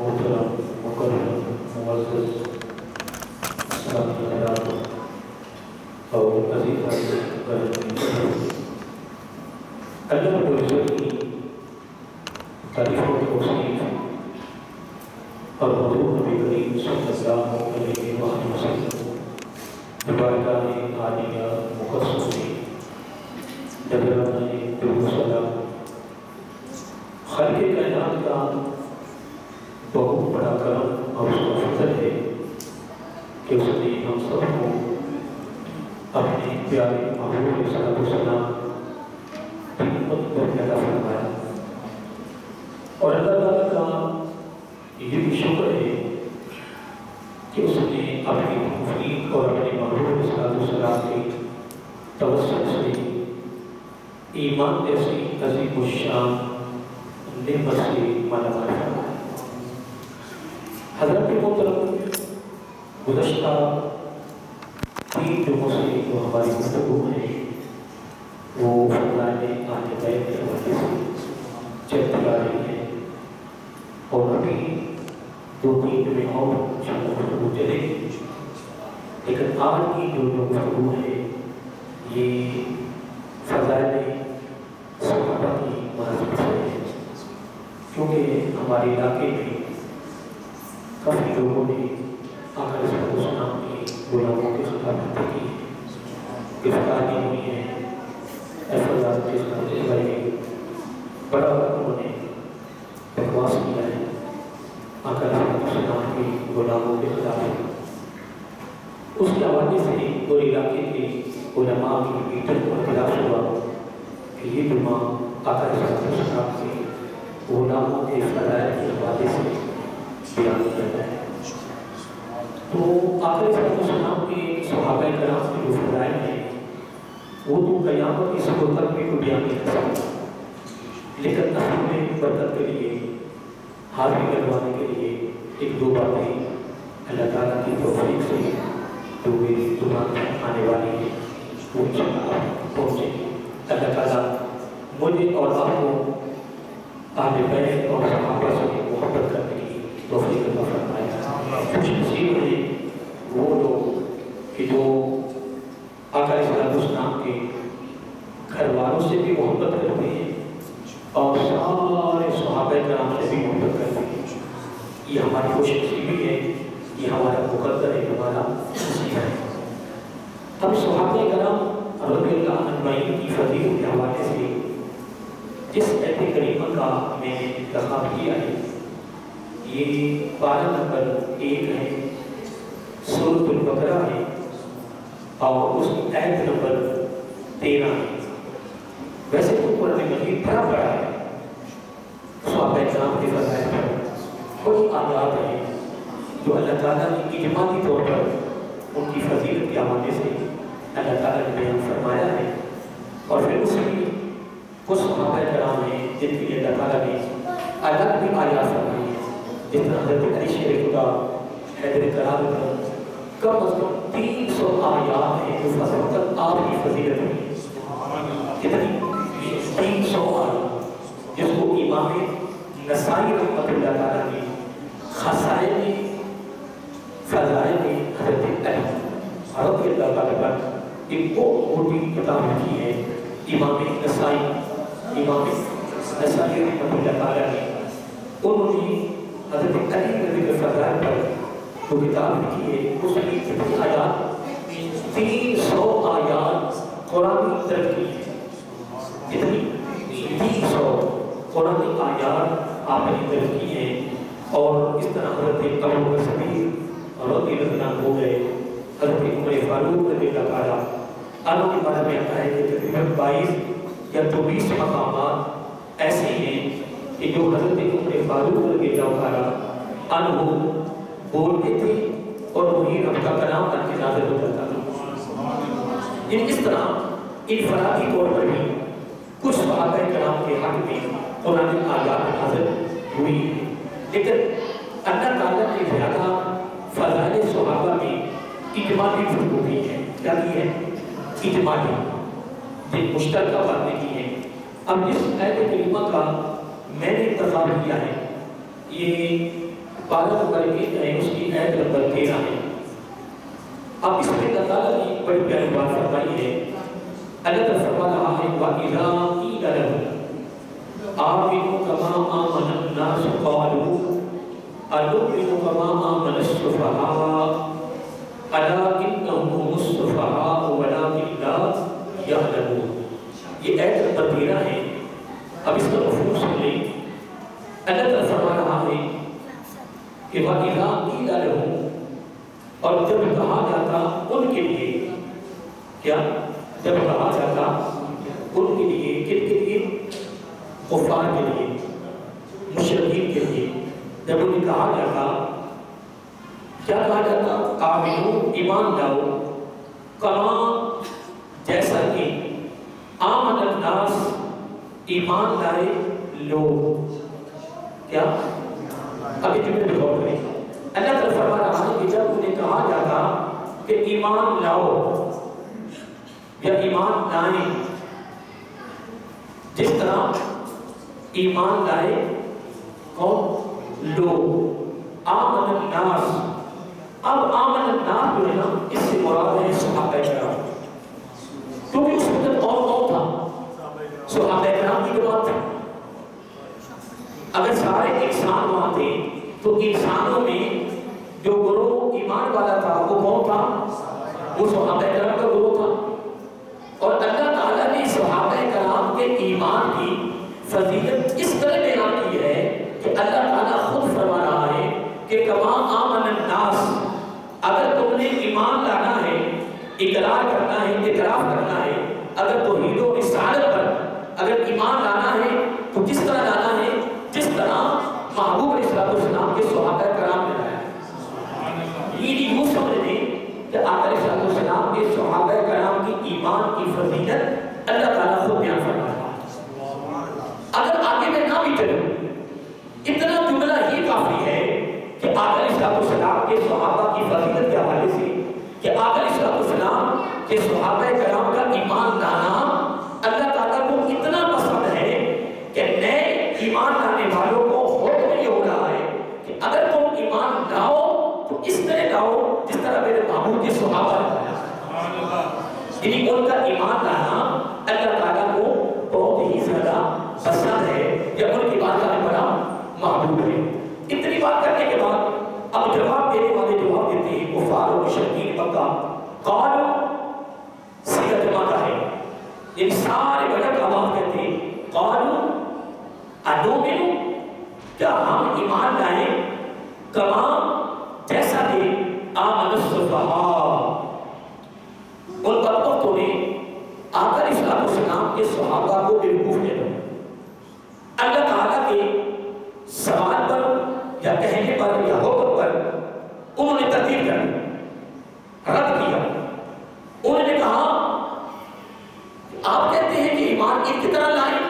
محترم مکرم معزز اساتذہ حضرات اور عزیز اللہ رب العزت کی تعریف و توصیف اور حضور نبی کریم صلی اللہ علیہ وسلم عبادات عالیہ مقدس جبرانہ درود خالق کائنات کا بہت بڑا کرم اور اس کا فضل ہے کہ اس نے ہم سب کو اپنے پیارے محبوب صلی اللہ علیہ وسلم کی امت پر پیدا فرمایا، اور اللہ تعالیٰ کا یہ بھی شکر ہے کہ اس نے اپنی توفیق اور اپنے محبوب صلی اللہ علیہ وسلم کی توسط سے ایمان جیسی عظیم الشان نعمت سے مالا مال فرمایا۔ حضرت محترم گزشتہ 3 جمعوں سے جو ہماری گفتگو ہے وہ فضائل اہل بیت کے حوالے سے چلتی آ رہی ہے، اور ابھی 2-3 جمعے اور گفتگو چلے گی، لیکن آج کی جو گفتگو ہے یہ فضائل صحابہ کی مناسبت سے ہے، کیونکہ ہمارے علاقے میں کافی لوگوں نے آقا علیہ السلام کی غلاموں کے خلاف کی گرفتاری ہوئی ہے، احفاظات کے خلاف بڑا انہوں نے بکواس کیا ہے آقا علیہ السلام کی غلاموں کے خلاف۔ اس کے حوالے سے پورے علاقے کے علماء کی میٹنگ کو اختلاف ہوا کہ یہ جمعہ آقا علیہ السلام کے غلاموں کے فضائل کے حوالے سے بیان کیا جائے۔ تو آقا علیہ السلام کے صحابہ کرام کے جو فضائل ہیں وہ تو قیامت کی صبح تک بھی کوئی بیان نہیں کر سکتا، لیکن اصل میں برکت کے لیے حاضری کروانے کے لیے 1-2 باتیں اللہ تعالیٰ کی توفیق سے جو میری زبان میں آنے والی ہے وہ انشاءاللہ پہنچے گی۔ اللہ تعالیٰ مجھے اور آپ کو اہل بیت اور صحابہ سے محبت کرنے کی توفیق عطا فرمائے۔ خوش نصیب ہیں وہ لوگ کہ جو آقا علیہ السلام کے گھر والوں سے بھی محبت کرتے ہیں اور سارے صحابہ کرام سے بھی محبت کرتے ہیں۔ یہ ہماری خوش نصیبی ہے، یہ ہمارا مقدر ہے، ہمارا نصیب ہے۔ ہم صحابہ کرام رضی اللہ عنہم کی فضیلت کے حوالے سے جس آیت کریمہ کا میں نے انتخاب کیا ہے یہ پارہ نمبر 1 ہے، سورۃ البقرہ ہے، اور اس کی آیت نمبر 13 ہے۔ ویسے تو قرآن مجید بڑا بڑا ہے، صحابہ کرام کے فضائل پر بڑی آیات ہیں جو اللہ تعالیٰ نے اجمالی طور پر ان کی فضیلت کے حوالے سے اللہ تعالیٰ نے بیان فرمایا ہے، اور پھر اس میں کچھ صحابہ کرام ہیں جن کے لیے اللہ تعالیٰ نے الگ بھی آیات فرمائی ہیں، جس طرح حضرت علی شیر خدا حیدر کرار کم از کم 300 آیات ہیں جو فضلت آپ کی فضیلت ہوئی کتنی 300 آیات، جس کو امام نسائی رحمۃ اللہ تعالیٰ نے خصائل فضائل حضرت علی رضی اللہ تعالیٰ پر ایک بہت موٹی کتاب لکھی ہے امام نسائی رحمۃ اللہ تعالیٰ نے۔ انہوں نے حضرت علی نبی کے فضائل پر جو کتاب لکھی ہے اس میں کتنی آیات 300 آیات قرآن درج کی ہے، کتنی 300 قرآن آیات آپ نے درج کی ہیں۔ اور اس طرح حضرت ابو بکر صدیق رضی اللہ عنہ ہو گئے، حضرت عمر فاروق رضی اللہ تعالیٰ عنہ کے بارے میں آتا ہے کہ تقریباً 22 یا 23 مقامات ایسے ہیں کہ جو حضرت عمر فاروق رضی اللہ تعالیٰ عنہ بولتے تھے اور وہی رب کا کلام بن کے نازل ہو جاتا تھا۔ اس طرح انفرادی طور پر بھی کچھ صحابہ کرام کے حق میں قرآن آیات نازل ہوئی ہے، لیکن اللہ تعالیٰ نے زیادہ فضائل صحابہ میں اجمالی گفتگو کی ہے۔ کیا کی ہے؟ اجمالی، جن مشترکہ باتیں کی ہیں۔ اب جس آیت کریمہ کا میں نے انتخاب کیا ہے یہ 12 نمبر ایک ہے، اس کی آیت نمبر 13 ہے۔ اب اس میں اللہ تعالیٰ نے بڑی پیاری بات فرمائی ہے۔ اللہ تعالیٰ فرما رہا ہے وَإِذَا قِيلَ لَهُمْ آمِنُوا كَمَا آمَنَ النَّاسُ قَالُوا أَنُؤْمِنُ كَمَا آمَنَ السُّفَهَاءُ أَلَا إِنَّهُمْ هُمُ السُّفَهَاءُ وَلَٰكِن لَّا يَعْلَمُونَ۔ یہ آیت نمبر 13 ہے۔ اب اس کا مفہوم سن لیں۔ اللہ تعالیٰ فرما رہا ہے کہ وَإِذَا قِيلَ لَهُمْ، اور جب کہا جاتا ان کے لیے، کیا جب کہا جاتا ان کے لیے، کن کے لیے؟ کفار کے لیے، مشرکین کے لیے، جب انہیں کہا جاتا، کیا کہا جاتا؟ آمنو، ایمان لاؤ، کما، جیسا کہ آمن الناس، ایمان لائے لوگ، کیا؟ ابھی جملے میں غور کریں۔ اللہ تعالیٰ فرما رہا ہے کہ جب انہیں کہا جاتا کہ ایمان لاؤ یا ایمان لائیں، جس طرح ایمان لائے کون؟ لوگ، آمن الناس۔ اب آمن الناس جو ہے نا، اس سے مراد ہے صحابہ کرام، کیونکہ اس وقت اور کون تھا؟ صحابہ کرام کی بات تھی۔ اگر سارے انسان وہاں تھے تو انسانوں میں جو گروہ ایمان والا تھا وہ کون تھا؟ وہ صحابہ کرام کا گروہ تھا۔ اور اللہ تعالیٰ نے صحابہ کرام کے ایمان کی فضیلت اس طرح بیان کی ہے کہ اللہ تعالیٰ خود فرما رہا ہے کہ کما آمن الناس، اگر تم نے ایمان لانا ہے، اقرار کرنا ہے، اعتراف کرنا ہے، اگر توحید و رسالت پر اگر ایمان لانا ہے تو کس طرح لانا ہے؟ جس طرح محبوب علیہ السلام کے صحابہ کرام نے لایا۔ یہ یوں سمجھ لیں کہ آقا علیہ السلام کے صحابہ کرام کی ایمان کی فضیلت اللہ تعالیٰ خود بیان فرما رہا ہے۔ اگر آگے میں نہ بھی چلوں، اتنا جملہ ہی کافی ہے کہ آقا علیہ السلام کے صحابہ کی فضیلت کے حوالے سے کہ آقا علیہ السلام کے صحابہ کرام کا ایمان لانا اللہ تعالیٰ کو اتنا پسند ہے کہ نئے ایمان لانے والوں کو حکم یہ ہو رہا ہے کہ اگر تم ایمان لاؤ تو اس طرح لاؤ جس طرح میرے محبوب کے صحابہ نے لایا۔ یعنی ان کا ایمان لانا اللہ تعالیٰ کو بہت ہی زیادہ پسند ہے، یا ان کی بات کرنے بڑا محبوب ہے۔ اتنی بات کرنے کے بعد اب جواب دینے والے جواب دیتے ہیں کفار و مشرکین مکہ، قالوا، سیدھا جمع کا ہے، یہ سارے بڑے آواز کہتے ہیں قالوا انؤمن، کیا ہم ایمان لائیں کما، جیسا کہ آمن السفہاء، ان بدبختوں نے آقا علیہ السلام کے صحابہ کو بیوقوف کہا۔ اللہ تعالیٰ کے سوال پر یا کہنے پر یا حکم پر انہوں نے تردید کر رد کیا۔ انہوں نے کہا آپ کہتے ہیں کہ ایمان کی طرح لائیں،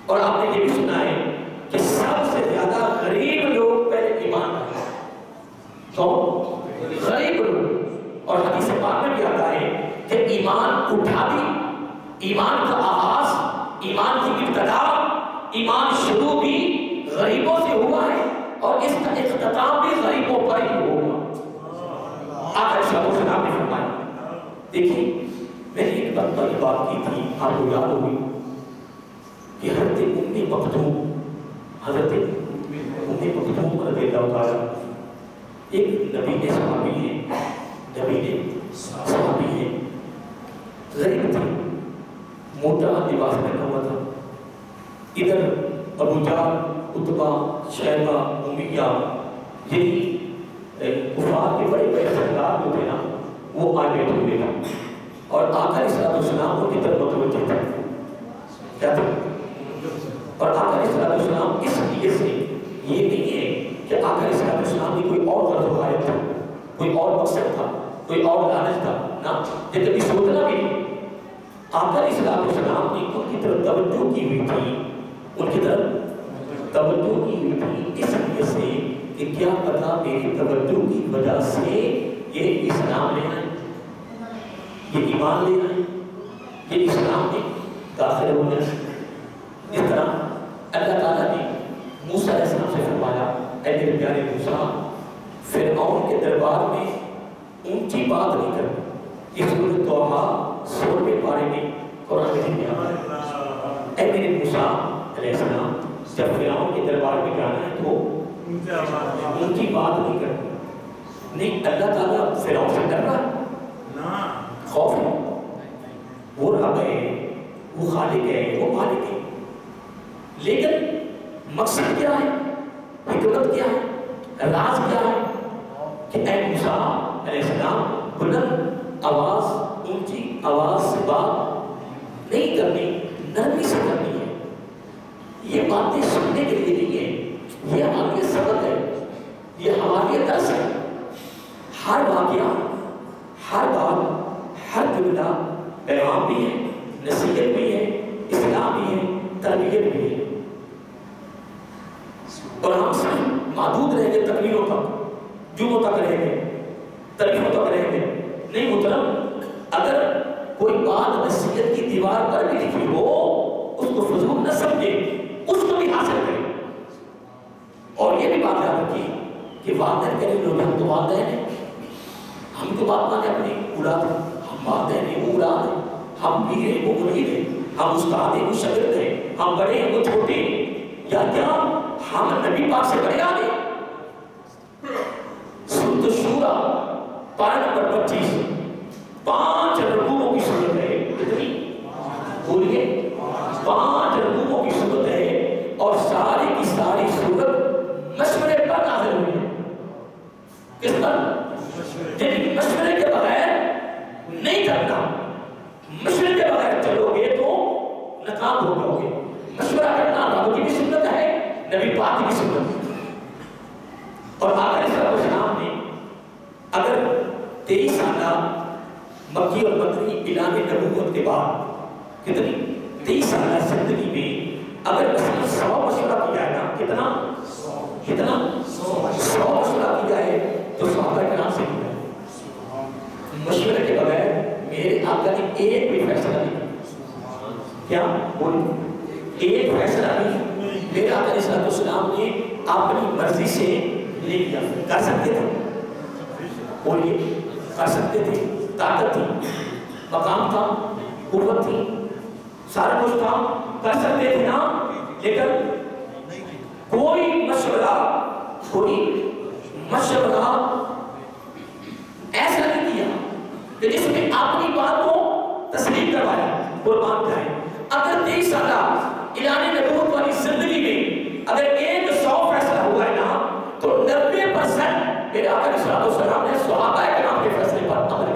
اور آپ نے یہ بھی سنا ہے کہ سب سے زیادہ غریب لوگ پہلے ایمان لائے۔ کون؟ غریب لوگ۔ اور حدیث پاک میں بھی آتا ہے کہ ایمان اٹھا بھی، ایمان کا آغاز، ایمان کی ابتدا، ایمان شروع بھی غریبوں سے ہوا ہے، اور اس کا اختتام بھی غریبوں پر ہی ہوگا۔ آقا علیہ السلام نے فرمایا، دیکھیں میں نے ایک بڑی بات کی تھی، آپ کو یاد ہوگی کہ حضرت ام مکتوم رضی اللہ تعالیٰ، ایک نبی نے صحابی ہیں، غریب تھی، موٹا لباس پہنا ہوا تھا۔ ادھر ابو جہل، عتبہ، شیبہ، امیہ، یہی کفار کے بڑے بڑے سردار جو تھے نا، وہ آئے بیٹھے ہوئے تھے، اور آقا علیہ السلام ان کی طرف متوجہ تھے، کیا تھا؟ اور آقا علیہ السلام اس لیے سے یہ نہیں ہے کہ آقا علیہ السلام کی کوئی اور غرض و غایت تھا، کوئی اور مقصد تھا، کوئی اور لالچ تھا، نہ، یہ کبھی سوچنا بھی نہیں۔ آقا علیہ السلام نے ان کی طرف توجہ کی ہوئی تھی، ان کی طرف توجہ کی ہوئی تھی اس لیے سے کہ کیا پتا میری توجہ کی وجہ سے یہ اسلام لے آئے، یہ ایمان لے آئے، یہ اسلام میں داخل ہو جائے۔ اس طرح اللہ تعالیٰ نے موسیٰ علیہ السلام سے فرمایا اے میرے پیارے موسیٰ فرعون کے دربار میں اونچی بات نہیں کرنی. یہ سورۃ طٰہٰ 16ویں پارے میں قرآن میں آتا ہے. اے میرے موسیٰ علیہ السلام جب فرعون کے دربار میں جانا ہے تو اونچی بات نہیں کرنی. نہیں اللہ تعالیٰ فرعون سے ڈر رہا ہے, خوف ہے. وہ رب ہے, وہ خالق ہے, وہ مالک ہے, لیکن مقصد کیا ہے, حکمت کیا ہے, راز کیا ہے کہ اے موسیٰ علیہ السلام بلند آواز, اونچی آواز سے بات نہیں کرنی, نرمی سے کرنی ہے. یہ باتیں سننے کے لیے نہیں ہے, یہ ہمارے لیے سبق ہے, یہ ہمارے لیے درس ہے. ہر واقعہ, ہر بات, ہر جملہ پیغام بھی ہے, نصیحت بھی ہے, اصلاح بھی ہے, تربیت بھی ہے. اور ہم صرف محدود رہیں گے تقریروں تک, جمعوں تک رہیں گے, تعریفوں تک رہیں گے. نہیں محترم, اگر کوئی بات نصیحت کی دیوار پر بھی لکھی ہو اس کو فضول نہ سمجھے, اس کو بھی حاصل کریں. اور یہ بھی بات یاد رکھیے کہ والدین کریں لوگ, ہم تو والدین ہیں, ہم تو بات مانے اپنی اولاد, ہم والدین ہیں, وہ اولاد ہیں, ہم پیر ہیں, وہ مرید ہیں, ہم استاد ہیں, وہ شاگرد ہیں, ہم بڑے ہیں, وہ چھوٹے ہیں, یا کیا ہم نبی پاک سے بڑے آگے. سورۃ الشورى پارہ نمبر 25 5 رکوعوں کی صورت ہے. کتنی بولیے, 5 رکوعوں کی صورت ہے, اور ساری کی ساری صورت مشورے پر نازل ہوئی ہے. کس پر؟ یعنی مشورے کے بغیر نہیں کرنا, مشورے کے بغیر چلو گے تو ناکام ہو جاؤ گے. مشورہ کرنا رب کی بھی سنت ہے, نبی پاک کی بھی سنت ہے. اور آقا علیہ السلام نے اگر 23 سالہ مکی اور مدنی اعلان نبوت کے بعد کتنی 23 سالہ زندگی میں اگر مثلا 100 مشورہ کیا ہے نا, کتنا 100 مشورہ کیا ہے تو صحابہ کرام سے کیا ہے. مشورے کے بغیر میرے آقا نے ایک بھی فیصلہ نہیں کیا. کیا بولے, ایک فیصلہ نہیں میرے آقا علیہ السلام نے اپنی مرضی سے لے لیا. کر سکتے تھے, بولیے, کر سکتے تھے, طاقت تھی, مقام تھا, قوت تھی, سارا کچھ تھا, کر سکتے تھے نا. لیکن کوئی مشورہ ایسا نہیں کیا کہ جس میں اپنی بات کو تسلیم کروایا, قربان جائے. اگر 23 سالہ اعلان نبوت والی زندگی میں اگر 100 فیصلہ ہوا ہے نا, تو 90% میرے آقا علیہ السلام نے صحابہ کرام کے فیصلے پر عمل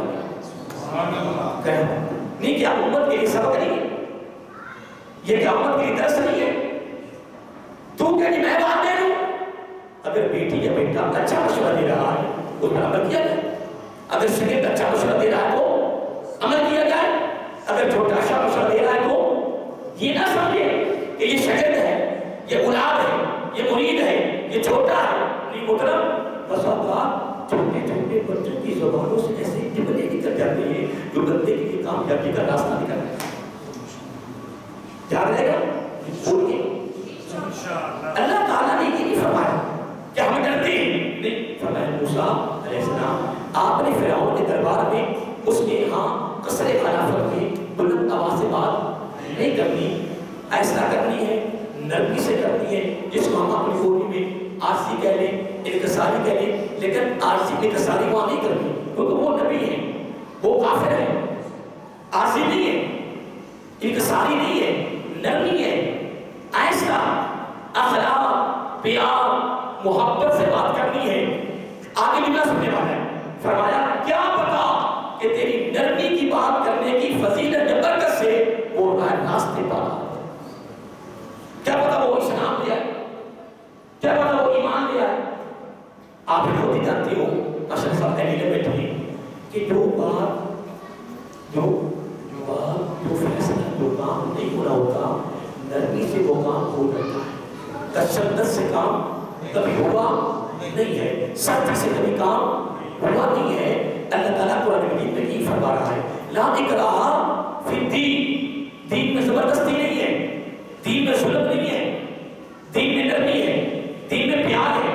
کیا. نہیں کیا امت کے لیے سبق نہیں ہے, یہ کیا امت کے لیے درس نہیں ہے. تو کہ میں بات دے رہا ہوں, اگر بیٹی یا بیٹا اچھا مشورہ دے رہا ہے اس پر عمل کیا جائے. اگر شاگرد اچھا مشورہ دے رہا ہے تو عمل کیا جائے. اگر چھوٹا اچھا مشورہ دے رہا ہے تو یہ نہ سمجھے کہ یہ شاگرد ہے, یہ اولاد ہے, یہ مرید ہے, یہ چھوٹا ہے. نہیں محترم, بس آپ چھوٹے چھوٹے بچوں کی زبانوں سے ایسے جملے نکل جاتے ہیں جو بندے کی کامیابی کا راستہ نکل جاتا ہے. یاد رہے گا, بولیے. اللہ تعالیٰ نے یہ نہیں فرمایا کہ ہم ڈرتے ہیں, نہیں فرمایا موسیٰ علیہ السلام آپ نے فرعون کے دربار میں اس کے ہاں قصر خلافت میں بلند آواز سے بات نہیں کرنی, ایسا کرنی ہے, نرمی سے کرنی ہے, جس کو ہم اپنی بولی میں عاجزی کہہ لیں, انکساری کہہ لیں. لیکن عاجزی انکساری وہاں نہیں کرنی, کیونکہ وہ نبی ہے, وہ کافر ہے. عاجزی نہیں ہے, انکساری نہیں ہے, نرمی ہے, ایسا اخلاق, پیار, محبت سے بات کرنی ہے. آگے بھی نہ سننے والا ہے. فرمایا کیا پتا کہ تیری نرمی کی بات کرنے کی فضیلت برکت سے وہ راستے پر آ گئے. کیا پتا وہ اسلام لیا ہے, کیا پتا وہ ایمان لیا ہے. آپ خود ہی جانتے ہو, اشرف صاحب دہلی میں بیٹھے ہیں کہ جو فیصلہ, جو کام نہیں ہونا ہوتا, نرمی سے وہ کام ہو جاتا ہے. تشدد سے کام کبھی ہوا نہیں ہے, سختی سے کبھی کام ہوا نہیں ہے. اللہ تعالیٰ قرآن مجید میں یہ فرما رہا ہے, لا اکراہ فی الدین, دین میں زبردستی نہیں ہے, دین میں ظلم نہیں ہے, دین میں نرمی ہے, دین میں پیار ہے,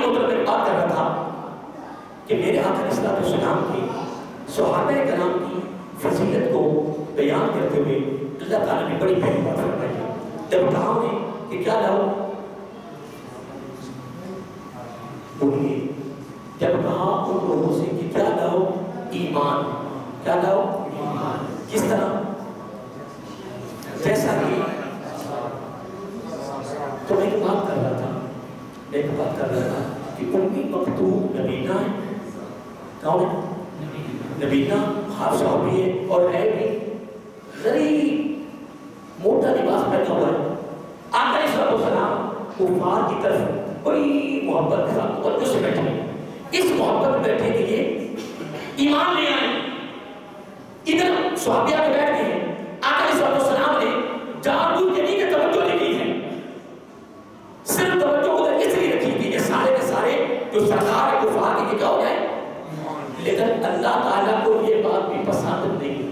محترم میں بات کر رہا تھا کہ میرے آقا علیہ الصلوۃ والسلام کی صحابہ کرام کی فضیلت کو بیان کرتے ہوئے اللہ تعالیٰ نے بڑی پہلی بات فرمائی ہے. جب کہا انہیں کہ کیا لاؤ، بولیے، جب کہا ان لوگوں سے کہ کیا لاؤ، ایمان. کیا لاؤ؟ ایمان. کس طرح؟ جیسا کہ تو میں ایک بات کر رہا تھا کہ امی مکتوم نبینا ہے. کون ہے؟ نبینا خاص صحابی ہے اور ہے بھی غریب، موٹا لباس پہنا ہوا ہے. آقا علیہ الصلوۃ والسلام کفار کی طرف بڑی محبت کے ساتھ توجہ سے بیٹھے. اس محبت میں بیٹھے کہ یہ ایمان لے آئے. ادھر صحابیہ میں بیٹھ گئے. آقا علیہ الصلوۃ والسلام نے جان بوجھ کے نہیں کہ توجہ نہیں کی ہے، صرف توجہ ادھر اس لیے رکھی تھی کہ سارے کے سارے جو سرکار کفار کی کیا ہو جائے. لیکن اللہ تعالیٰ کو یہ بات بھی پسند نہیں.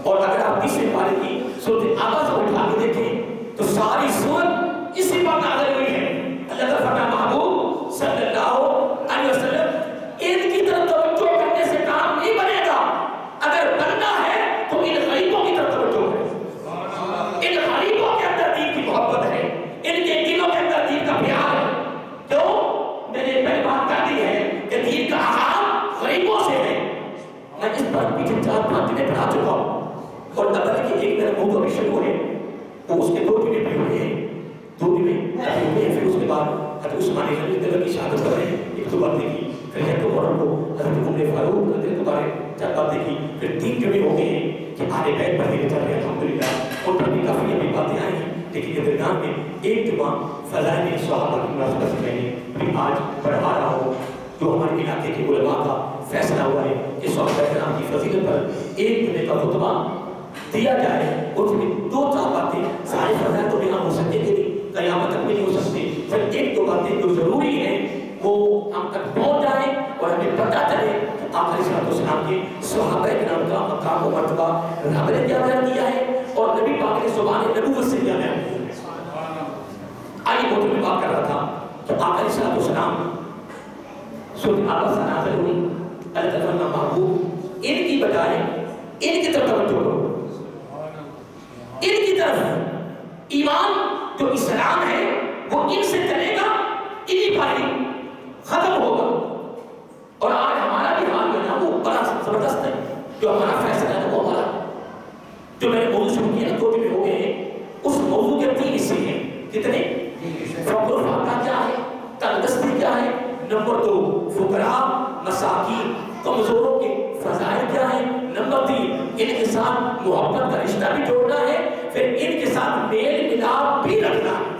اور اگر آپ تیسرے پارے کی سورۃ آبا سے اٹھا کے دیکھیں تو ساری سورت اسی پر نازل ہوئی ہے. اللہ تعالیٰ فرمایا محبوب صلی اللہ علیہ وسلم ان کی طرف توجہ کرنے سے کام نہیں بنے گا. اگر بننا ہے تو ان غریبوں کی طرف توجہ کرے. ان غریبوں کے اندر دین کی محبت ہے، ان کے دلوں کے اندر دین کا پیار ہے. کیوں؟ میں نے پہلے بات کر دی ہے کہ دین کا آغاز غریبوں سے ہے. میں اس پر پیچھے 4-5 دن پڑھا چکا ہوں اور اب کہ ایک میرا موضوع بھی شروع ہے وہ اس کے 2 دن بھی ہوئے ہیں، 2 دن ہوئے ہیں. پھر اس کے بعد حضرت عثمان غنی رضی اللہ کی شہادت پر ہے ایک تو بات دیکھی، پھر ہے تو محرم کو حضرت عمر فاروق رضی اللہ بارے 4 بات دیکھی. پھر 3 جمعے ہو گئے ہیں کہ آلے بیت پر چل رہے ہیں الحمدللہ. ان پر بھی کافی ابھی باتیں آئی ہیں، لیکن یہ درمیان میں ایک جمعہ فضائل صحابہ کی مناسبت سے میں نے بھی آج پڑھا رہا ہوں. جو ہمارے علاقے کے علماء کا فیصلہ ہوا ہے کہ صحابہ کرام کی فضیلت پر ایک جمعے کا خطبہ دیا جائے. اس میں 2-4 باتیں، سارے فضائل تو بیان ہو سکتے کہ قیامت تک بھی نہیں ہو سکتے، پھر 1-2 باتیں جو ضروری ہیں وہ ہم تک پہنچ جائیں اور ہمیں پتہ چلے کہ آقا علیہ الصلوۃ والسلام کے صحابہ کرام کا مقام و مرتبہ رب نے کیا بیان کیا ہے اور نبی پاک نے زبان نبوت سے کیا بیان کیا ہے. آئیے موضوع میں بات کر رہا تھا کہ آقا علیہ الصلوۃ والسلام سورۃ آبا سے نازل ہوئی. اللہ تعالیٰ نے محبوب ان کی بجائے ان کی طرف توجہ کرو. ان کی طرف ایمان جو اسلام ہے وہ ان سے چلے گا، انہی پر ختم ہوگا. اور آج ہمارا بھی حال جو ہے نا وہ بڑا زبردست ہے. جو ہمارا فیصلہ ہے وہ ہمارا جو میں نے موضوع شروع کیا 2 دن ہو گئے ہیں، اس موضوع کے 3 حصے ہیں. کتنے؟ فقر و فاقہ کیا ہے، تنگدستی کیا ہے، نمبر 2 فقراء مساکین کمزوروں کے فضائل کیا ہے، نمبر 3 ان کے ساتھ محبت کا رشتہ بھی جوڑنا ہے، پھر ان کے ساتھ میل ملاپ بھی رکھنا ہے.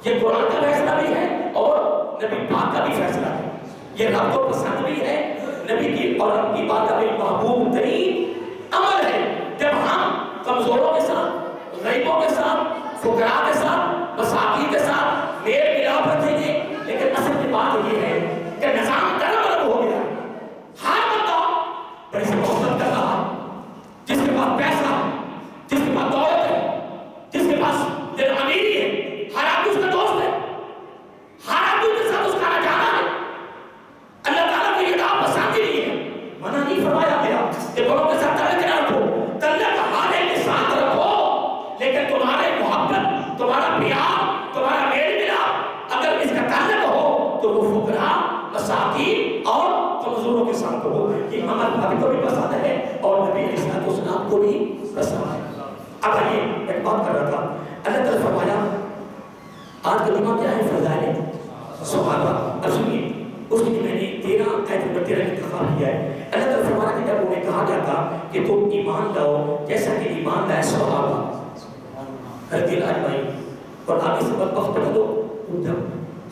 یہ قرآن کا فیصلہ بھی ہے اور نبی پاک کا بھی فیصلہ ہے. یہ رب کو پسند بھی ہے، نبی کی اور رب کی بات کا بھی محبوب ترین عمل ہے. جب ہم کمزوروں کے ساتھ، غریبوں کے ساتھ، فقراء کے ساتھ، مساکین کے ساتھ میل ملاپ رکھیں گے. لیکن اصل کی بات یہ ہے کہ نظام درم ہو گیا. ہر بندہ بڑی سے محبت کر رہا ہے، جس کے پاس پیسہ، جس کے پاس دولت ہے، جس کے پاس دل امیری ہے، ہر آدمی اس کا دوست ہے، ہر آدمی کے ساتھ اس کا جانا ہے. اللہ تعالیٰ کو یہ کام پسند ہی نہیں ہے. منع نہیں فرمایا گیا کہ بڑوں کے ساتھ تعلق نہ رکھو، تعلق ہمارے کے ساتھ رکھو، لیکن تمہارے محبت، تمہارا پیار، تمہارا میل ملاپ اگر اس کا تعلق ہو تو وہ فقراء مساکین اور کمزوروں کے ساتھ ہو. یہ عمل نبی کو بھی پسند ہے اور نبی علیہ الصلوۃ والسلام کو بھی پسند ہے. اب آئیے ایک بات کر رہا تھا. اللہ تعالیٰ فرمایا آج کا کلمہ کیا ہے؟ فضائل صحابہ. اب سنیے اس کی میں نے 13 نمبر 13 انتخاب کیا ہے. اللہ تعالیٰ فرمایا کہ جب انہیں کہا جاتا کہ تم ایمان لاؤ جیسا کہ ایمان لائے صحابہ رضی اللہ اجمعین. اور آگے سے وقت پڑھا دو. جب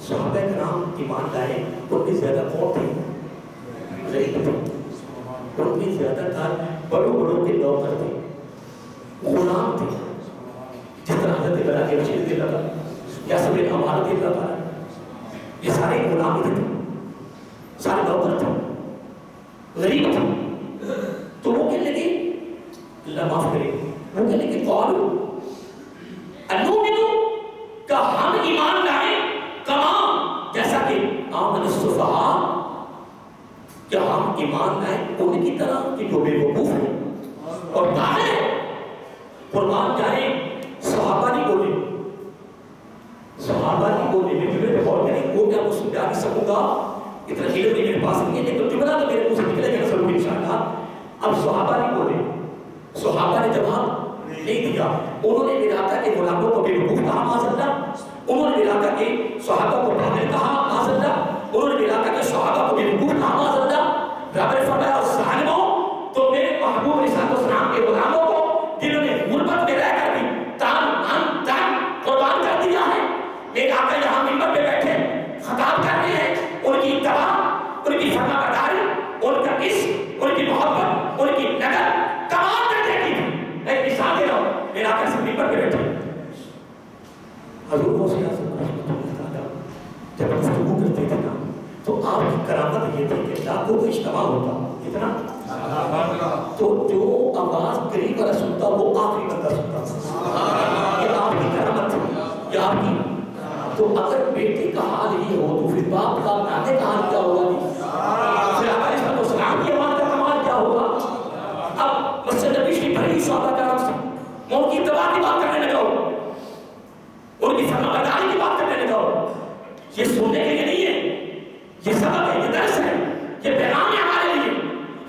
صحابہ کرام ایمان لائے ان میں زیادہ کون تھے؟ غریب تھے. ان میں زیادہ تر بڑوں کے نوکر تھے، غلام تھے. جس طرح حضرت بلال رشید رضی اللہ عنہ یا سب عمار رضی اللہ عنہ یہ سارے غلام تھے، سارے نوکر تھے، غریب تھے. تو وہ کہنے لگے اللہ معاف کرے، وہ کہنے لگے قالوا انؤمن کہ ہم ایمان لائیں کما جیسا کہ ان کی طرح کہ جو بے وقوف ہے اور پاگل ہے. قرآن جانے صحابہ نہیں بولے، صحابہ نہیں بولے. میں جملے پہ غور کریں، وہ میں آپ کو سمجھا نہیں سکوں گا، اتنا علم نہیں میرے پاس نہیں ہے، لیکن جملہ تو میرے منہ سے نکلے گا ضرور انشاءاللہ. اب صحابہ نہیں بولے، صحابہ نے جواب نہیں دیا. انہوں نے علاقہ کے غلاموں کو بے وقوف کہا معاذ اللہ، انہوں نے علاقہ کے صحابہ کو پاگل کہا معاذ اللہ، انہوں نے علاقہ کے صحابہ کو بے وقوف کہا معاذ اللہ. رب نے فرمایا ظالموں، تو میرے محبوب علیہ السلام کے غلاموں کو جنہوں نے غربت میں رہ کر بھی تان من تن قربان کر دیا ہے، میرے آقا یہاں منبر پہ بیٹھے خطاب کر رہے ہیں، ان کی اتباع، ان کی فرما برداری، ان کا عشق، ان کی محبت، ان کی نظر کمال کر دیتی تھی. ایک مثال دے رہا ہوں، میرے آقا سے منبر پہ بیٹھے حضور غوث اعظم رحمۃ اللہ تعالیٰ جب گفتگو کرتے تھے نا، تو آپ کی کرامت یہ تھی کہ لاکھوں کا اجتماع ہوتا اتنا، تو جو آواز قریب والا سنتا وہ آخری بندہ سنتا. یہ آپ کی کرامت تھی، یہ آپ کی. تو اگر بیٹے کا حال یہ ہو تو پھر باپ کا نانے کا حال کیا ہوگا؟ پھر آپ علیہ السلام کی آواز کا کمال کیا ہوگا؟ اب مسجد نبی شریف پر ہی صحابہ کرام سے میں ان کی اتباع کی بات کرنے لگا ہوں، ان کی فرما برداری کی بات کرنے لگا ہوں. یہ سننے کے لیے نہیں ہے، یہ سبق ہے، یہ درس ہے، یہ پیغام ہے ہمارے لیے،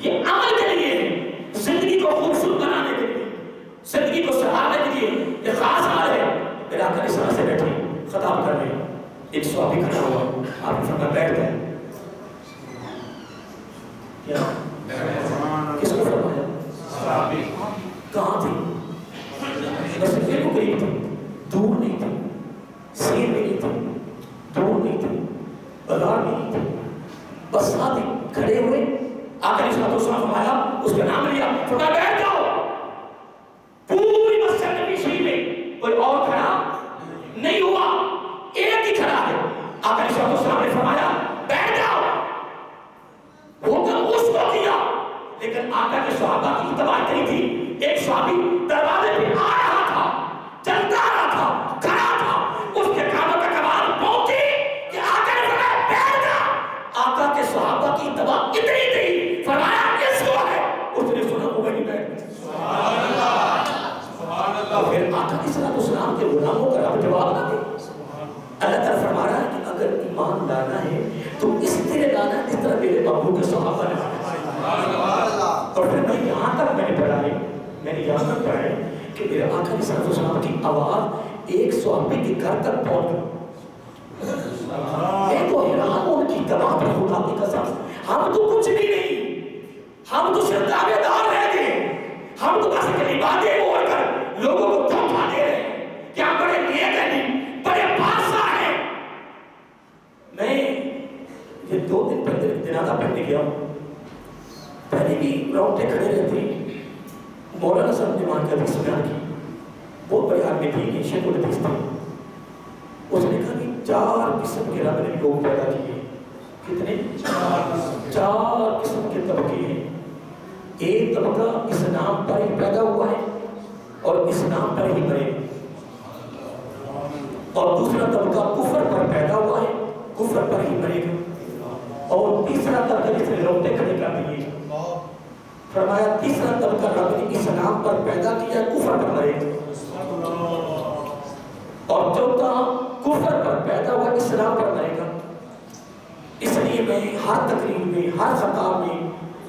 یہ عمل کے لیے ہے، زندگی کو خوبصورت بنانے کے لیے، زندگی کو سنوارنے کے لیے. یہ خاص حال ہے. میرا آقا اس طرح سے بیٹھے خطاب کر رہے ہیں، ایک صحابی کھڑا ہوا، آپ نے فرمایا بیٹھ گئے. کیا کس کو فرمایا؟ صحابی. کہاں تھی؟ بس یہ کو قریب تھی، دور نہیں تھی، سیر میں نہیں تھی، دور نہیں تھی، بازار میں نہیں تھی، بس ساتھ ہی کھڑے ہوئے. آقا نے صلی اللہ فرمایا، اس کا نام لیا، فرمایا بیٹھ جاؤ. پوری مسجد نبی شریف میں کوئی اور کھڑا نہیں ہوا، ایک ہی کھڑا ہے. آقا نے صلی اللہ علیہ وسلم نے فرمایا بیٹھ جاؤ. حکم اس کو کیا، لیکن آقا کے صحابہ کی اتباع اتنی تھی. ایک صحابی دروازے پہ آ رہا تھا، چلتا آ رہا تھا، کھڑا تھا، اس کے کانوں کا کمال پہنچی کہ آقا نے فرمایا بیٹھ جا. آقا کے صحابہ کی اتباع اتنی تھی، فرمایا اس کو ہے. اس نے سنا وہ وہیں بیٹھ گیا. سبحان اللہ، سبحان اللہ. پھر آقا علیہ السلام کے غلاموں کا رب جواب نہ دے. اللہ تعالیٰ فرما رہا ہے کہ اگر ایمان لانا ہے تو اس طرح لانا ہے جس طرح میرے محبوب کے صحابہ نے لانا. اور پھر میں یہاں تک میں نے پڑھا ہے، میں نے یہاں تک پڑھا ہے کہ میرے آقا علیہ السلام کی آواز ایک صحابی کے گھر تک پہنچ گئی. میں تو حیران ہوں ان کی اتباع پر. خدا کی قسم ہم تو کچھ بھی نہیں، ہم تو صرف دعوے دار رہ گئے. ہم تو بس اپنی باتیں بول کر لوگوں کو دھوکا دے رہے ہیں کہ ہم بڑے نیک ہیں، بڑے بادشاہ ہیں. میں یہ 2 دن پہلے جنازہ پڑھنے گیا ہوں، پہلے بھی رونگٹے کھڑے رہتے. مولانا صاحب نے مان کر حدیث بیان کی، بہت بڑے آدمی تھی، شیخ الحدیث تھے. اس نے کہا کہ 4 قسم کے رب نے لوگ پیدا کیے. کتنے؟ 4 قسم کے طبقے ہیں. ایک طبقہ اسلام پر ہی پیدا ہوا ہے اور اسلام پر ہی مرے، اور دوسرا طبقہ کفر پر پیدا ہوا ہے، کفر پر ہی مرے گا، اور تیسرا طبقہ جس نے روٹے کھڑے کر دیے. فرمایا تیسرا طبقہ رب نے اسلام پر پیدا کیا، کفر پر مرے گا، اور چوتھا کفر پر پیدا ہوا، اسلام پر مرے گا. اس لیے میں ہر تقریر میں، ہر خطاب میں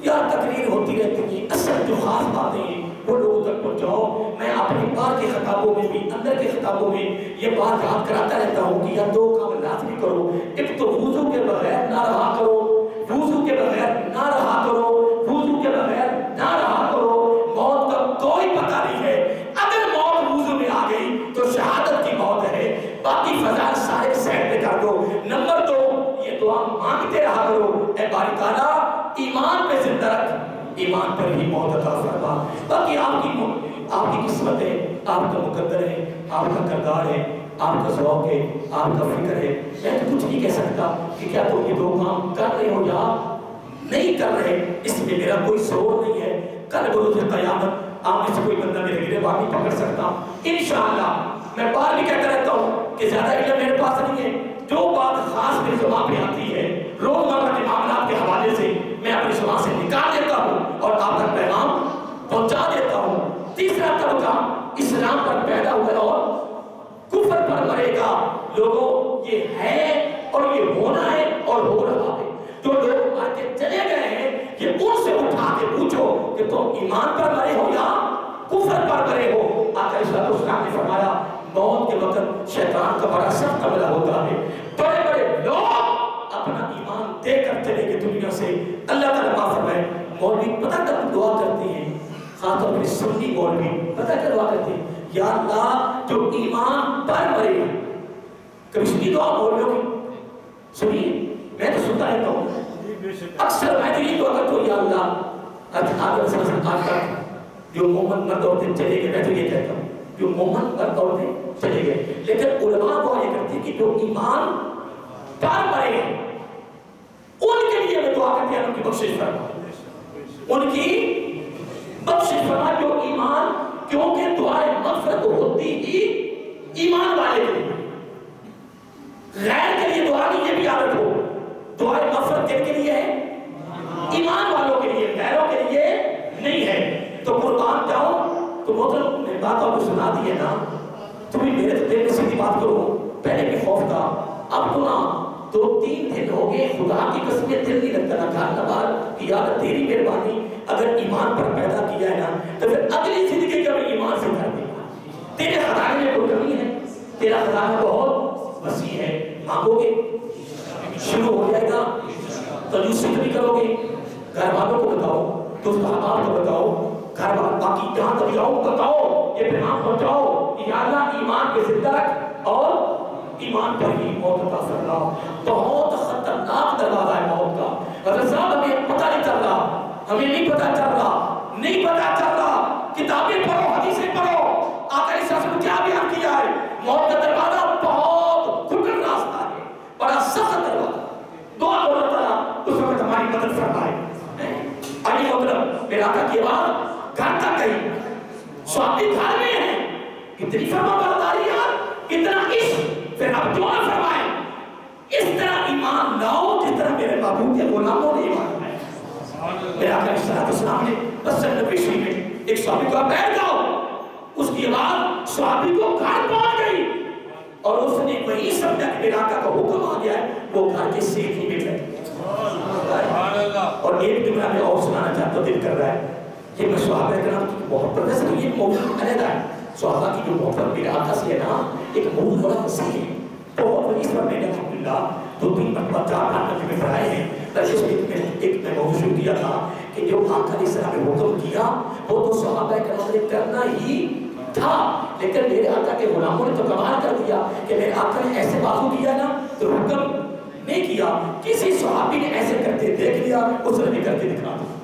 یا تقریر ہوتی رہتی ہے، اصل جو خاص باتیں ہیں وہ لوگوں تک پہنچاؤ. میں اپنی باہر کے خطابوں میں بھی، اندر کے خطابوں میں یہ بات یاد کراتا رہتا ہوں کہ یا 2 کام لازمی کرو. ایک تو وضو کے بغیر نہ رہا کرو، وضو کے بغیر نہ رہا کرو، وضو کے بغیر نہ رہا کرو. موت کا کوئی پتہ نہیں ہے. اگر موت وضو میں آ گئی تو شہادت کی موت ہے، باقی فضائل سارے سیٹ پہ کر دو. نمبر 2، یہ دعا مانگتے رہا کرو، اے باری تعالیٰ ایمان پہ زندہ رکھ، ایمان پر ہی موت عطا فرما. باقی آپ کی قسمت ہے، آپ کا مقدر ہے، آپ کا کردار ہے، آپ کا ذوق ہے، آپ کا فکر ہے. میں تو کچھ نہیں کہہ سکتا کہ کیا تم یہ 2 کام کر رہے ہو یا نہیں کر رہے. اس میں میرا کوئی زور نہیں ہے. کل بروز قیامت آپ میں سے کوئی بندہ میرے گربان نہیں پکڑ سکتا انشاءاللہ. میں بار بھی کہتا رہتا ہوں کہ زیادہ علم میرے پاس نہیں ہے. جو بات خاص میری زبان پہ آتی ہے روزمرہ کے معاملات کے حوالے سے میں اپنی زبان سے نکال لیتا ہوں. لوگوں یہ ہے اور یہ ہونا ہے اور ہو رہا ہے. جو لوگ مر کے چلے گئے ہیں یہ ان سے اٹھا کے پوچھو کہ تم ایمان پر مرے ہو یا کفر پر مرے ہو. آقا علیہ السلام نے فرمایا موت کے وقت شیطان کا بڑا سخت حملہ ہوتا ہے. بڑے بڑے لوگ اپنا ایمان دے کر چلے گئے دنیا سے. اللہ تعالیٰ معاف فرمائے. مولوی پتہ کب دعا کرتے ہیں؟ خاص طور پر سنی مولوی پتہ کیا دعا کرتے ہیں؟ یا اللہ جو ایمان پر مرے. کبھی سنی دعا مولویوں کی سنیے؟ میں تو سنتا رہتا ہوں. اکثر میں تو یہ دعا کرتا ہوں یا اللہ آج تک جو مومن مرد عورتیں چلے گئے میں تو یہ کہتا ہوں جو مومن مرد عورتیں چلے گئے. لیکن علماء دعا یہ کرتے ہیں کہ جو ایمان پر مرے ہیں ان کے لیے میں دعا کرتے ہیں ان کی بخشش فرما. ان کی بخشش فرما جو ایمان, کیونکہ دعائے مغفرت ہوتی ہی ایمان والے کے لیے, غیر کے لیے دعا نہیں. یہ بھی عادت ہو دعائے مغفرت کن کے لیے ہے؟ ایمان والوں کے لیے, غیروں کے لیے نہیں ہے. تو قربان جاؤ تو محترم میں بات آپ کو سنا دی ہے نا, تمہیں میرے تو دل میں سیدھی بات کرو. پہلے بھی خوف تھا, اب تو نا 2-3 دن ہو گئے خدا کی قسم دل نہیں لگتا نا گھر نہ بار کہ یار تیری مہربانی اگر ایمان پر پیدا کیا ہے نا تو پھر اگلی زندگی کا بھی ایمان سے کر دے. تیرے خزانے میں کوئی کمی ہے؟ تیرا خزانہ بہت وسیع ہے. مانگو گے شروع ہو جائے گا. کنجوسی بھی کرو گے, گھر والوں کو بتاؤ, دوست احباب کو بتاؤ, گھر والوں باقی جہاں کبھی آؤ بتاؤ, یہ پیغام پہنچاؤ کہ یا اللہ ایمان پہ زندہ رکھ اور ایمان پر ہی موت عطا فرما. بہت خطرناک دروازہ ہے موت کا. حضرت صاحب ہمیں پتہ نہیں چل رہا, ہمیں نہیں پتہ چل رہا, نہیں پتہ چل رہا. کتابیں پڑھو, حدیثیں پڑھو. آقا علیہ السلام نے کیا بیان کیا ہے؟ موت کا دروازہ بہت کھل راستہ ہے, بڑا سخت دروازہ. دعا کرو اللہ تعالیٰ اس وقت ہماری مدد فرمائے. آئیے مطلب میرا آقا کی آواز گھر تک گئی. صحابی گھر میں ہیں, اتنی فرما برداریاں, اتنا عشق, پھر اب جو نہ فرمائیں اس طرح ایمان لاؤ جس طرح میرے محبوب کے غلاموں نے ایمان لایا. میرے آقا علیہ السلام نے بس نبوی میں ایک صحابی کو بیٹھ جاؤ, اس کی آواز صحابی کو گھر پہنچ گئی اور اس نے وہی سمجھا کہ میرے آقا کا حکم آ گیا ہے. وہ گھر کے سیٹ ہی میں بیٹھ. اور ایک جملہ میں اور سنانا چاہتا ہوں, دل کر رہا ہے. یہ میں صحابہ کرام کی محبت, ویسے تو یہ موضوع علیحدہ ہے. صحابہ کی جو محبت میرے آقا سے ہے نا ایک موضوع بڑا وسیع ہے. بہت اس پر میں نے الحمدللہ 2-3 مرتبہ 4 میں پڑھائے ہیں. ایک میں موضوع شروع کیا تھا کہ جو آقا علیہ السلام نے حکم کیا وہ تو صحابہ کرام نے کرنا ہی تھا, لیکن میرے آقا کے غلاموں نے تو کمال کر دیا کہ میرے آقا نے ایسے بازو کیا نا تو حکم نہیں کیا. کسی صحابی نے ایسے کرتے دیکھ لیا, اس نے بھی کر کے دکھا دیا.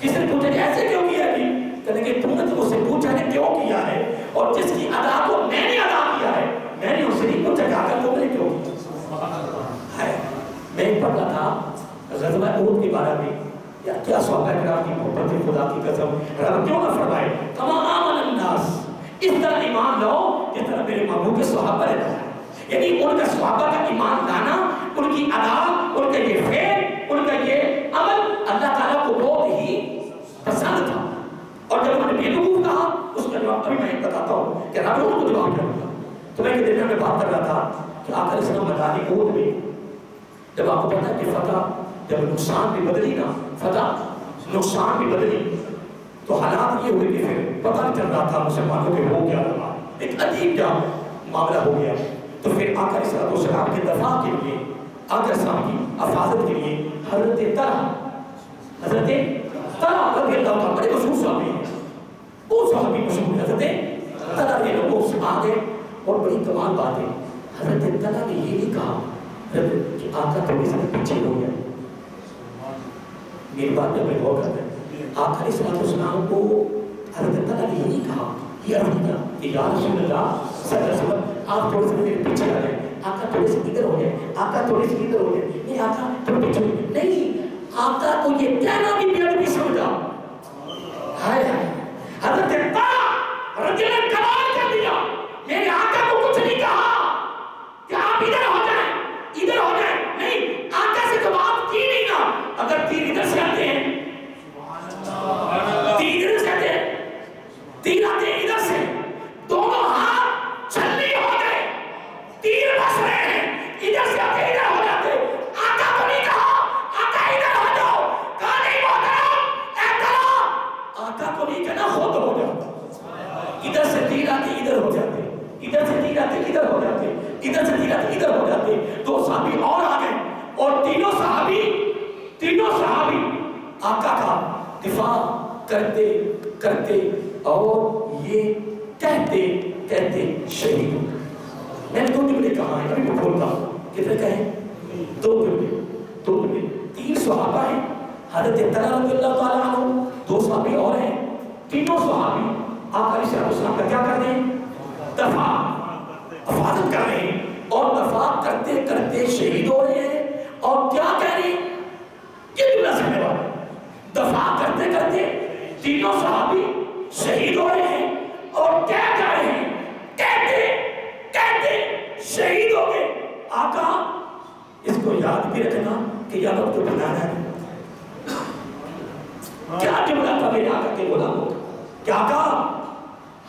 کسی نے پوچھا ایسے کیوں کیا ہے؟ کہنے کہ تم نے تو مجھ سے پوچھا ہے کیوں کیا ہے, اور جس کی ادا کو میں نے ادا کیا ہے میں نے اس سے نہیں پوچھا کہ آقا تم نے کیوں کیا. میں پڑھ رہا تھا غزوہ احد کے بارے میں, یا کیا صحابہ کرام کی محبت ہے, خدا کی قسم رب کیوں نہ فرمائے کما آمن الناس, اس طرح ایمان لاؤ جس طرح میرے محبوب کے صحابہ نے لایا. یعنی ان کا صحابہ کا ایمان لانا, ان کی ادا, ان کا یہ فعل, ان کا یہ عمل اللہ تعالیٰ کو بہت ہی پسند تھا. اور جب انہوں نے بے وقوف کہا اس کا جواب ابھی میں بتاتا ہوں کہ رب ان کو جواب کیا ہوگا. تو میں کے دل میں بات کر رہا تھا کہ آقا علیہ السلام میدان احد میں جب آپ کو پتا ہے کہ فتح جب نقصان بھی بدلی نا, فتح نقصان بھی بدلی, تو حالات یہ ہوئے کہ پھر پتہ نہیں چل رہا تھا مسلمانوں کے ہو کیا رہا, ایک عجیب جا معاملہ ہو گیا. تو پھر آقا علیہ السلام کے دفاع کے لیے, آقا علیہ السلام کی حفاظت کے لیے حضرت طلحہ رضی اللہ عنہ بڑے مشہور صحابی ہیں, وہ صحابی مشہور حضرت طلحہ کے لوگوں سے آگے. اور بڑی کمال بات ہے, حضرت طلحہ نے یہ نہیں کہا کہ آقا تھوڑی سی پیچھے ہو گیا. میری بات میں غور کرتے ہیں, آقا علیہ السلام کو حضرت طلحہ نے یہ نہیں کہا, یہ عرض کیا کہ یا رسول اللہ صلی اللہ علیہ وسلم آپ تھوڑے سے میرے پیچھے آ جائیں, آقا تھوڑے سے ادھر ہو جائیں, آقا تھوڑے سے ادھر ہو جائیں, نہیں آقا تھوڑے پیچھے ہو جائیں. نہیں, آقا کو یہ کہنا بھی بے ادبی سمجھا. ہائے ہائے, حضرت طلحہ رضی اللہ عنہ کمال کر دیا. میرے آقا کو کچھ نہیں کہا کہ آپ ادھر ہو جائیں, ادھر ہو جائیں. نہیں, آقا سے تو بات کی نہیں نا. اگر تیر ادھر سے آتے ہیں, تیر ادھر سے آتے ہیں, تیر آتے ہیں ادھر سے, دونوں ہاتھ چھلنی ہو گئے, تیر بس آقا کا دفاع کرتے کرتے اور یہ کہتے کہتے شہید ہو گئے۔ میں نے 2 جملے کہا ہے، ابھی میں بولتا ہوں، کتنے کہیں؟ 2 جملے، 2 جملے۔ 3 صحابہ ہیں، حضرت طلحہ رضی اللہ تعالیٰ عنہ، 2 صحابی اور ہیں، تینوں صحابی آقا علیہ السلام کا کیا کر رہے ہیں؟ دفاع، حفاظت کر رہے ہیں، اور دفاع کرتے کرتے شہید ہو رہے ہیں، اور کیا کہہ رہے ہیں؟ یہ جملہ سننے والے، دفاع کرتے کرتے تینوں صحابی شہید ہو رہے ہیں، اور کیا کہہ رہے ہیں؟ کہتے کہتے شہید ہو گئے۔ آقا اس کو یاد بھی رکھنا کہ یاد اب تو بنانا ہے۔ کیا جملہ تھا میرے آقا کے غلاموں کا کہ آقا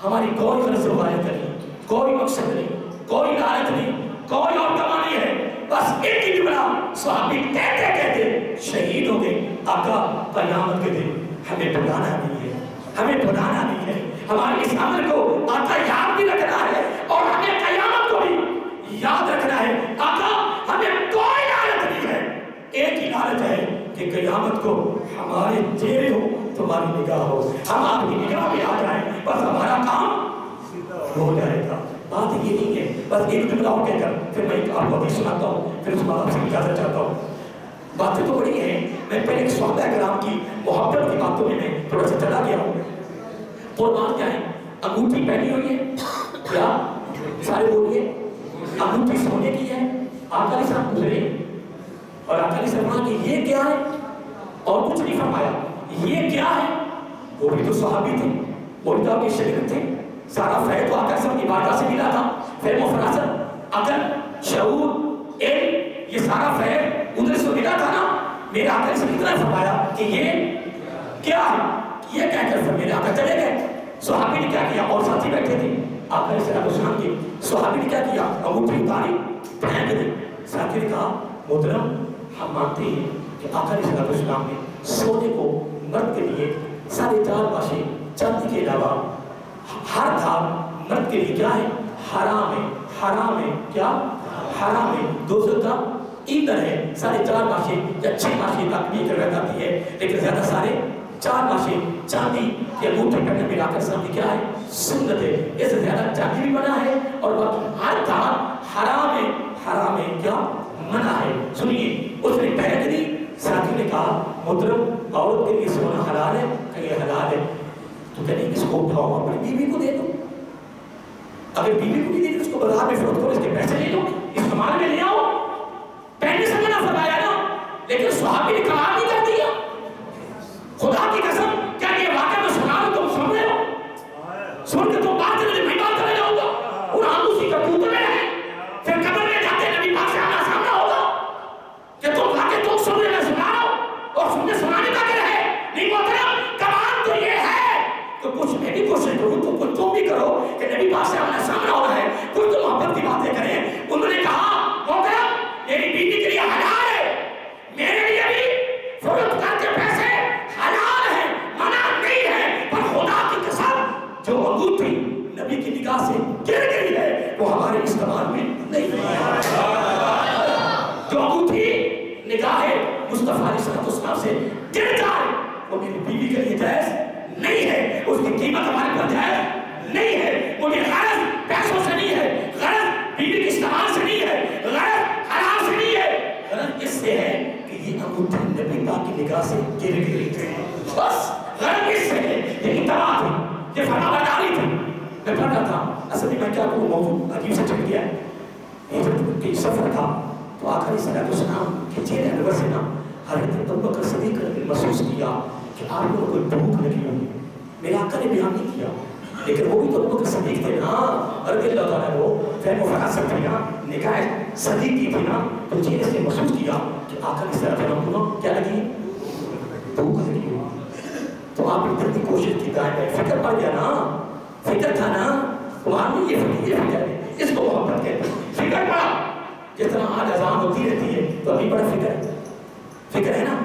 ہماری کوئی غرض روایت نہیں، کوئی مقصد نہیں، کوئی لالچ نہیں، کوئی اور تما نہیں ہے، بس ایک ہی جملہ صحابی کہتے کہتے شہید ہو گئے۔ آقا قیامت کے دن ہمیں بھلانا نہیں ہے، ہمیں بھلانا نہیں ہے، ہمارے اس عمل کو آقا یاد بھی رکھنا ہے، اور ہمیں قیامت کو بھی یاد رکھنا ہے۔ آقا ہمیں کوئی لالچ نہیں ہے، ایک ہی لالچ ہے کہ قیامت کو ہمارے چہرے ہو، تمہاری نگاہ ہو، ہم آپ کی نگاہ میں آ جائیں، بس ہمارا کام ہو جائے گا۔ بات یہ نہیں ہے، بس ایک جملہ اور کہہ کر پھر میں آپ کو حدیث سناتا ہوں، پھر اس بعد آپ سے اجازت چاہتا ہوں۔ باتیں تو بڑی ہیں، میں پہلے ایک صحابہ کرام کی محبت کی باتوں میں تھوڑا سا چلا گیا ہوں۔ قربان کیا ہے؟ انگوٹھی پہنی ہوئی ہے، کیا سارے بولیے؟ انگوٹھی سونے کی ہے، آقا علیہ السلام گزرے اور آقا علیہ السلام کہ یہ کیا ہے، اور کچھ نہیں فرمایا، یہ کیا ہے؟ وہ بھی تو صحابی تھے، وہ بھی تو آپ کے شاگرد تھے، سارا فیض تو آقا صاحب کی بارگاہ سے ملا تھا، فہم و فراست، عقل، شعور، علم، یہ سارا فیض ادھر سے ملا تھا نا۔ میرے آقا سے اتنا فرمایا کہ یہ کیا ہے، یہ کہہ کر پھر میرے آقا چلے گئے۔ صحابی نے کیا کیا؟ اور ساتھی بیٹھے تھے آقا علیہ السلام کے، صحابی نے کیا کیا؟ انگوٹھی اتاری، پھینک دی۔ ساتھی نے کہا محترم ہم مانتے ہیں کہ آقا علیہ السلام نے سونے کو مرد کے لیے 4.5 ماشے چاندی کے علاوہ ہر دھار مرد کے لیے کیا ہے؟ حرام ہے، حرام ہے، کیا حرام ہے، دوزخ کا ایندھن ہے۔ 4.5 ماشے یا 6 ماشے تک بھی کر جاتی ہے، لیکن زیادہ سارے 4 ماشے چاندی کے انگوٹھے پہننے میں آقا سامنے کیا ہے؟ سنت ہے۔ اس سے زیادہ چاندی بھی منع ہے، اور باقی ہر دھار حرام ہے، حرام ہے، کیا منع ہے۔ سنیے اس نے پہن دی، ساتھی نے کہا محترم عورت کے لیے سونا حلال ہے؟ کہ یہ حلال ہے۔ تو کہنے اس کو اٹھاؤ اپنی بیوی کو دے دو، اگر بیوی کو نہیں دے دو اس کو بازار میں فروخت کرو، اس کے پیسے لے لو، استعمال میں لے آؤ۔ پہننے سے منع فرمایا نا، لیکن صحابی نے کمال نہیں کر دیا۔ خدا کی قسم کیا یہ واقعہ میں سنا رہا تم سن رہے ہو؟ سن کے تم بات کرنے میں بات کرنے جاؤ گا، قرآن اسی کا ٹوٹ میں ہے، پھر قبر میں جاتے نبی پاک سے آنا سامنا ہوگا کہ تم واقعہ تم سن رہے میں سنا رہا ہوں، اور سننے سنانے کا کر ہے نہیں محترم۔ کمال تو یہ ہے کہ کچھ میں بھی کوشش کروں تو کچھ تم بھی کرو کہ نبی پاک سے آنا سامنا ہو رہا ہے، کچھ تو محبت کی باتیں کریں۔ انہوں نے کہا محترم میری بیوی کے لیے حلال ہے، میرے لیے بھی فروخت کر کے پیسے حلال ہے، منع نہیں ہے، پر خدا کی قسم جو انگوٹھی نبی کی نگاہ سے گر گئی ہے وہ ہمارے استعمال میں نہیں ہے۔ جو انگوٹھی نگاہ مصطفیٰ علیہ السلام سے گر جائے وہ میری بیوی کے لیے جائز نہیں ہے، اس کی قیمت ہمارے پر جائز نہیں ہے۔ مجھے غرض پیسوں سے نہیں ہے، غرض بیوی کے استعمال سے نہیں ہے، غرض حلال سے نہیں ہے، غرض اس سے ہے کہ یہ انگوٹھی نبی پاک کی نگاہ سے گر گئی تھی، بس غرض اس سے ہے، یہ اتباع تھی، یہ فرمانبرداری تھی۔ میں پڑھ رہا تھا، اصل میں کیا کہوں، موضوع عجیب سے چل گیا ہے۔ ہجرت کے سفر تھا تو آقا علیہ السلام کے چہرے انور سے نا حضرت ابوبکر صدیق نے محسوس کیا کہ آپ لوگوں کو بھوک لگی ہوئی۔ میرے آقا نے بیان نہیں کیا، لیکن وہ بھی تو ابوبکر صدیق تھے نا، رضی اللہ تعالیٰ عنہ، فہم و فراست تھی نا، نگاہ صدیق کی تھی نا، تو چہرے سے محسوس کیا کہ آقا کی طرف کو کیا لگی؟ بھوک لگی ہوئی۔ تو آپ نے جلدی کوشش کی، دائیں فکر پڑ گیا نا، فکر تھا نا، تمہارے یہ فکر ہے، اس کو محبت کہتے ہیں، فکر پڑا۔ جتنا آج اذان ہوتی رہتی ہے تو ابھی بڑا فکر ہے نا،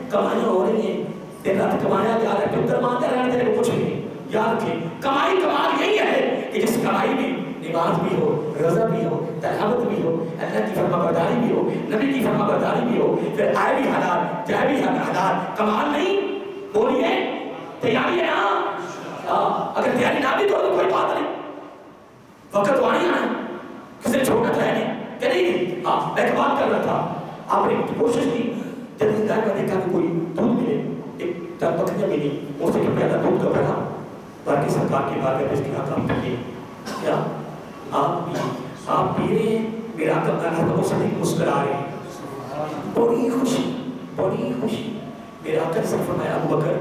کمائیاں ہو رہی ہیں، دن رات کمایا جا رہا ہے، پتر مانتے رہنے تیرے کو کچھ نہیں۔ یاد رکھیں کمائی کمال یہی ہے کہ جس کمائی میں نماز بھی ہو، روزہ بھی ہو، تلاوت بھی ہو، اللہ کی فرمانبرداری بھی ہو، نبی کی فرمانبرداری بھی ہو، پھر آئے بھی حلال جائے بھی حلال، کمال نہیں؟ بولیے تیاری ہے نا؟ اگر تیاری نہ بھی تو کوئی بات نہیں، وقت وہاں نہیں آنا، کسی چھوڑنا تو ہے نہیں کہ نہیں؟ میں ایک بات کر رہا تھا، آپ نے کوشش کی جب ہدایت میں دیکھا کہ کوئی دودھ ملے، ایک چند بکریاں ملی، اس سے کہ پہلا دودھ کا بڑھا باقی سرکار کی بات ہے اس کی آپ پیے کیا آپ پی رہے ہیں؟ میرا آقا صدیق مسکرا رہے ہیں، بڑی خوشی میرا آقا نے فرمایا ابو بکر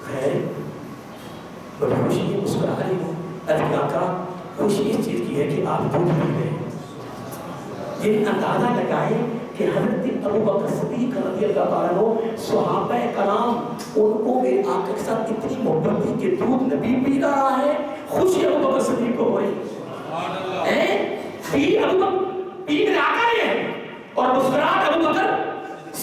خیر بڑی خوشی ہے، مسکرا رہے ہو؟ ارے آقا خوشی اس چیز کی ہے کہ آپ دودھ پی رہے ہیں۔ یہ اندازہ لگائیں کہ حضرت ابو بکر صدیق رضی اللہ تعالیٰ عنہ صحابہ کرام ان کو میرے آقا کے ساتھ اتنی محبت تھی کہ دودھ نبی پی رہا ہے، خوشی ابو بکر صدیق کو ہو رہی ہے، پی میرے آقا نے ہے اور مسکراہٹ ابو بکر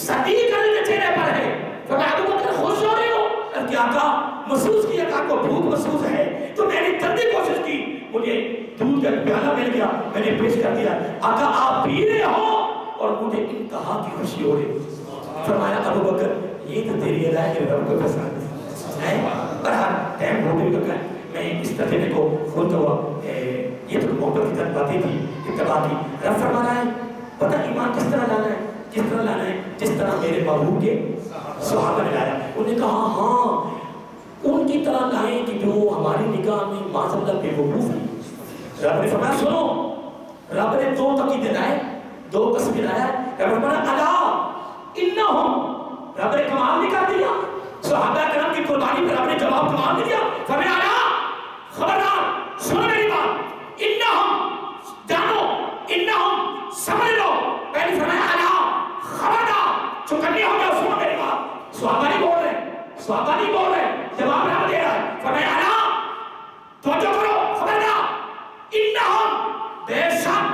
صدیق کے چہرے پر ہے، فرمایا ابو بکر خوش ہو رہے ہو؟ کہ آقا محسوس کیا کہ آپ کو بھوک محسوس ہے تو میں نے جلدی کوشش کی، مجھے دودھ کا پیالہ مل گیا، میں نے پیش کر دیا، آقا آپ پی رہے ہو اور مجھے انتہا کی خوشی ہو رہی۔ فرمایا ابو بکر یہ تو تیری ادا ہے رب کو پسند ہے، پر ہر ٹائم ہوتے ہوئے میں اس طرح کو کھولتا ہوا یہ تو محبت کی طرح باتیں تھی، اتباع کی۔ رب فرما رہا ہے پتہ ایمان کس طرح لانا ہے، کس طرح لانا ہے، جس طرح میرے محبوب کے صحابہ نے لایا۔ انہوں نے کہا ہاں ان کی طرح لائیں کہ جو ہماری نگاہ میں معاذ اللہ بے وقوف ہے۔ رب نے فرمایا سنو، رب نے دو تقید لائے، دو قسم لایا، رب نے فرمایا الا انہم، رب نے کمال نہیں کر دیا، صحابہ کرام کی قربانی پر رب نے جواب کمال نہیں دیا، فرمایا الا خبردار سنو میری بات، انہم جانو، انہم سمجھ لو، پہلے فرمایا الا خبردار چکنے ہو جاؤ، سنو میری بات، صحابہ نہیں بول رہے، صحابہ نہیں بول رہے، جواب رب دے رہا ہے، فرمایا الا توجہ کرو خبردار، انہم بے شک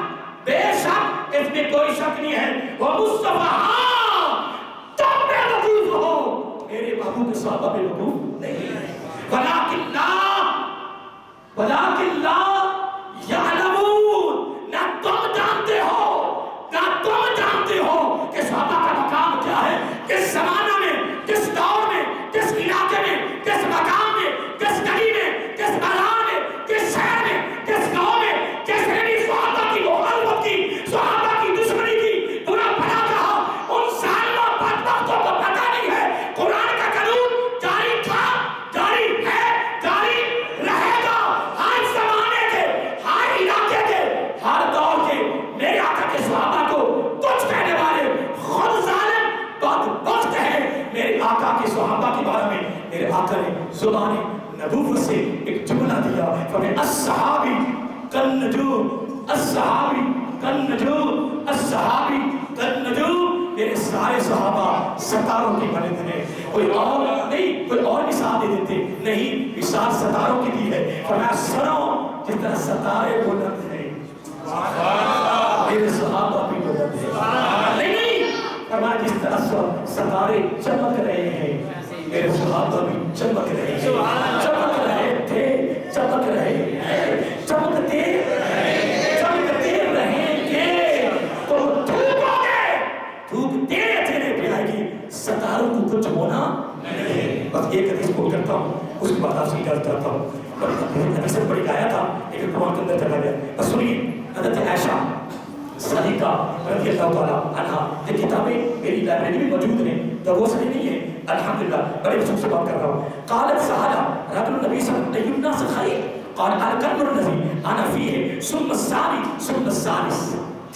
اس میں کوئی شک نہیں ہے، وہ مصطفیٰ تم بے وقوف ہو، میرے محبوب کے صحابہ بے وقوف نہیں ہے، ولیکن لا یعلمون، نہ تم جانتے ہو کہ صحابہ کا مقام کیا ہے، کس زمانہ میں، کس دور میں، کس علاقے میں، کس مقام میں، کس گلی میں، کس بازار میں، کس شہر میں، کس گاؤں میں، کس نے بھی صحابہ کی مخالفت کی، صحابہ کی دشمنی کی، برا بھلا کہا، ان ظالموں بدبختوں کو پتہ نہیں ہے قرآن کا قانون جاری تھا، جاری ہے، جاری رہے گا، ہر زمانے کے، ہر علاقے کے، ہر دور کے، میرے آقا کے صحابہ کو کچھ کہنے والے خود ظالم بدبخت ہیں۔ میرے آقا کے صحابہ کے بارے میں میرے آقا نے زبان نبوت سے ایک جملہ دیا، فرمایا الصحابی کالنجوم، الصحابی کالنجوم، الصحابی کالنجوم، میرے سارے صحابہ ستاروں کی مانند ہیں، کوئی اور نہیں، کوئی اور مثال دے دیتے نہیں، مثال ستاروں کی دی ہے، فرمایا سنو جس طرح ستارے بلند ہیں میرے صحابہ بھی بلند ہیں، نہیں فرمایا جس طرح ستارے چمک رہے ہیں میرے صحابہ بھی چمک رہے ہیں، چمک رہے تھے، چمک رہے ہیں، چمکتے رہیں گے، تو دھوپ گے، دھوپ تیرے تیرے پہ آئے گی، ستاروں کو کچھ ہونا نہیں۔ بس ایک حدیث کو کرتا ہوں، اس کے بعد آپ سے اجازت چاہتا ہوں، حدیث سے بڑی آیا تھا لیکن قرآن کے اندر چلا گیا، بس سنیے حضرت عائشہ صدیقہ رضی اللہ تعالیٰ عنہ، یہ کتابیں میری لائبریری میں موجود ہیں، تو وہ صحیح نہیں ہے، الحمدللہ بڑے وصول سے بات کر رہا ہوں۔ قالت سہلہ رجل النبی صلی اللہ علیہ وسلم الناس خیر، قال القرن الذی انا فیہ ثم الثانی ثم الثالث،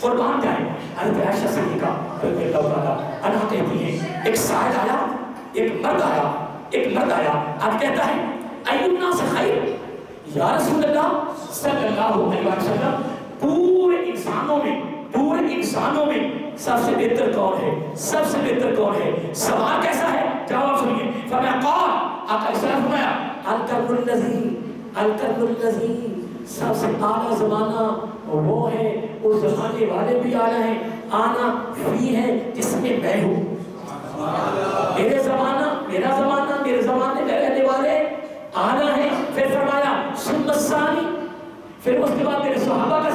قربان جائے حضرت عائشہ صدیقہ رضی اللہ تعالیٰ عنہ کہتی ہیں ایک سائل آیا، ایک مرد آیا، آج کہتا ہے ای الناس خیر، یا رسول اللہ صلی اللہ علیہ وسلم پورے انسانوں میں سب سے بہتر کون ہے، سب سے بہتر کون ہے؟ سوال کیسا ہے، جواب سنیے، فرمایا قال، آقا علیہ السلام فرمایا القرن الذی، سب سے اعلیٰ زمانہ وہ ہے، اس زمانے والے بھی اعلیٰ ہیں، آنا فی ہے جس میں میں ہوں، میرے زمانہ، میرا زمانہ، میرے زمانے میں رہنے والے اعلیٰ ہیں۔ پھر فرمایا ثم الثانی، پھر اس کے بعد میرے صحابہ کا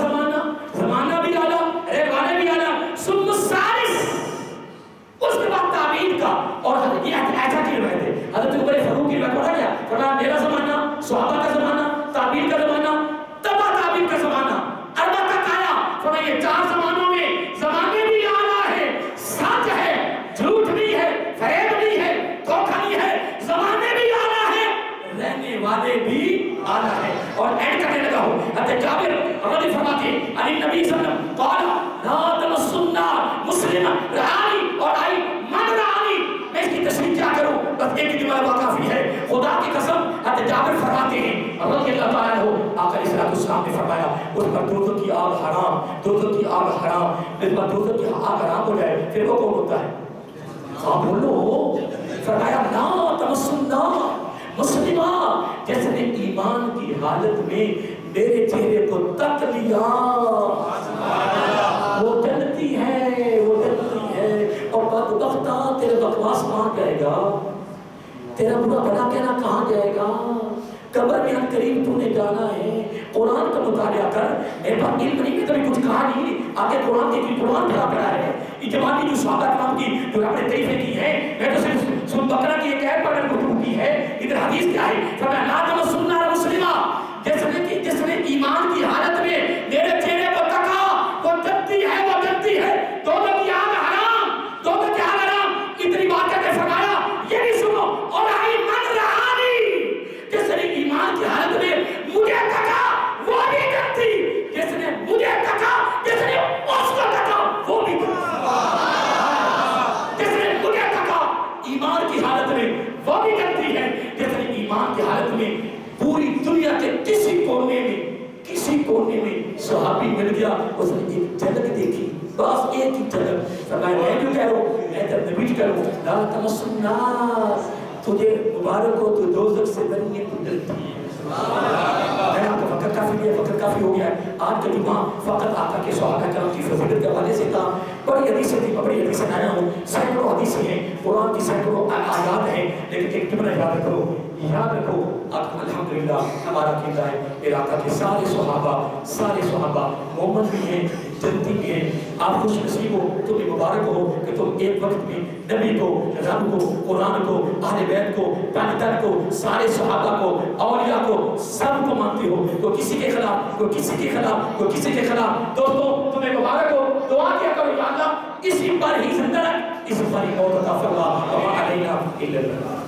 زمانہ بھی آنا، رہوانے بھی آنا، ثم الثالث، اس کے بعد تابعین کا، اور یہ ایسا کی روایت ہے، حضرت عمر فاروق کی روایت پڑھا گیا، فرمایا میرا زمانہ، صحابہ کا زمانہ، تابعین کا زمانہ، تبع تابعین کا زمانہ، اربع تک آیا، فرمایا یہ 4 زمانوں میں زمانے بھی آنا ہے، سچ ہے، جھوٹ نہیں ہے، فریب نہیں ہے، دھوکہ نہیں ہے، زمانے بھی آنا ہے، رہنے والے بھی آنا ہے۔ اور اینڈ کرنے لگا ہوں، حضرت جابر رضی اللہ عنہ علی نبی صلی اللہ علیہ وسلم قال لا تمس النار مسلم رعانی اور آئی من رعانی۔ میں اس کی تشریح کیا کروں، بس ایک جملہ کافی ہے، خدا کی قسم حضرت جابر فرماتے ہیں رضی اللہ تعالیٰ عنہ، آقا علیہ السلام نے فرمایا اس پر دوزخ کی آگ حرام، دوزخ کی آگ حرام، اس پر دوزخ کی آگ حرام ہو جائے، پھر وہ کون ہوتا ہے؟ ہاں بولو، فرمایا لا تمس النار مسلمہ، جس نے ایمان کی حالت میں میرے چہرے کو تک لیا وہ جنتی ہے، وہ جنتی ہے۔ اور بدبختہ تیرے بکواس کہاں جائے گا، تیرا برا بھلا کہنا کہاں جائے گا، قبر میں ان قریب تو نے جانا ہے۔ قرآن کا مطالعہ کر، میرے پاس علم نہیں، میں کبھی کچھ کہا نہیں، آگے قرآن دیکھی، قرآن بھرا پڑا ہے، اجماعی جو صحابہ کرام کی جو آپ نے تعریفیں کی ہیں، میں تو صرف سورۃ بقرہ کی ایک آیت پڑھ کر گفتگو کی ہے، ادھر حدیث کیا ہے، فرمایا لا تمس النار مسلمہ، جس نے ایمان کی حالت میں میرے چہرے کو تکا وہ جنتی ہے، وہ جنتی ہے، دوزخ کی آگ حرام، دوزخ کی آگ حرام۔ اتنی بات کر کے فرمایا یہ بھی سنو، اور آئی من رعانی، جس نے ایمان کی حالت میں مجھے تکا وہ بھی جنتی، جس نے مجھے تکا، جس نے اس کو تکا وہ بھی جنتی، جس نے مجھے تکا ایمان کی حالت میں وہ بھی جنتی ہے، جس نے ایمان کی حالت میں پوری دنیا کے کسی کونے میں صحابی مل گیا، اس نے ایک جھلک دیکھی، بس ایک ہی جھلک، فرمایا میں کیوں کہہ رہا ہوں، میں جب نبی کہہ رہا ہوں لا تمس النار، تجھے مبارک ہو تو دوزخ سے بنی ہے، تو ڈرتی ہے۔ میں آپ کا وقت کافی ہے، وقت کافی ہو گیا ہے، آج کا جمعہ فقط آقا کے صحابہ کرام کی فضیلت کے حوالے سے تھا، بڑی حدیثیں تھی، بڑی حدیثیں آیا ہوں، سینکڑوں حدیثیں ہیں، قرآن کی سینکڑوں آیات ہیں، لیکن ایک جملہ یاد رکھو، یاد رکھو، الحمدللہ ہمارا عقیدہ ہے میرے آقا کے سارے صحابہ مومن بھی ہیں، جنتی بھی ہیں۔ آپ خوش نصیب ہو، تمہیں مبارک ہو کہ تم ایک وقت میں نبی کو، رب کو، قرآن کو، اہل بیت کو، پنتر کو، سارے صحابہ کو، اولیاء کو، سب کو مانتے ہو، کوئی کسی کے خلاف، کوئی کسی کے خلاف، کوئی کسی کے خلاف۔ دوستو تمہیں مبارک ہو، دعا کیا کرو یا اللہ اسی پر ہی زندہ رکھ، اس پر ہی موت عطا فرما، وما علینا الا البلاغ۔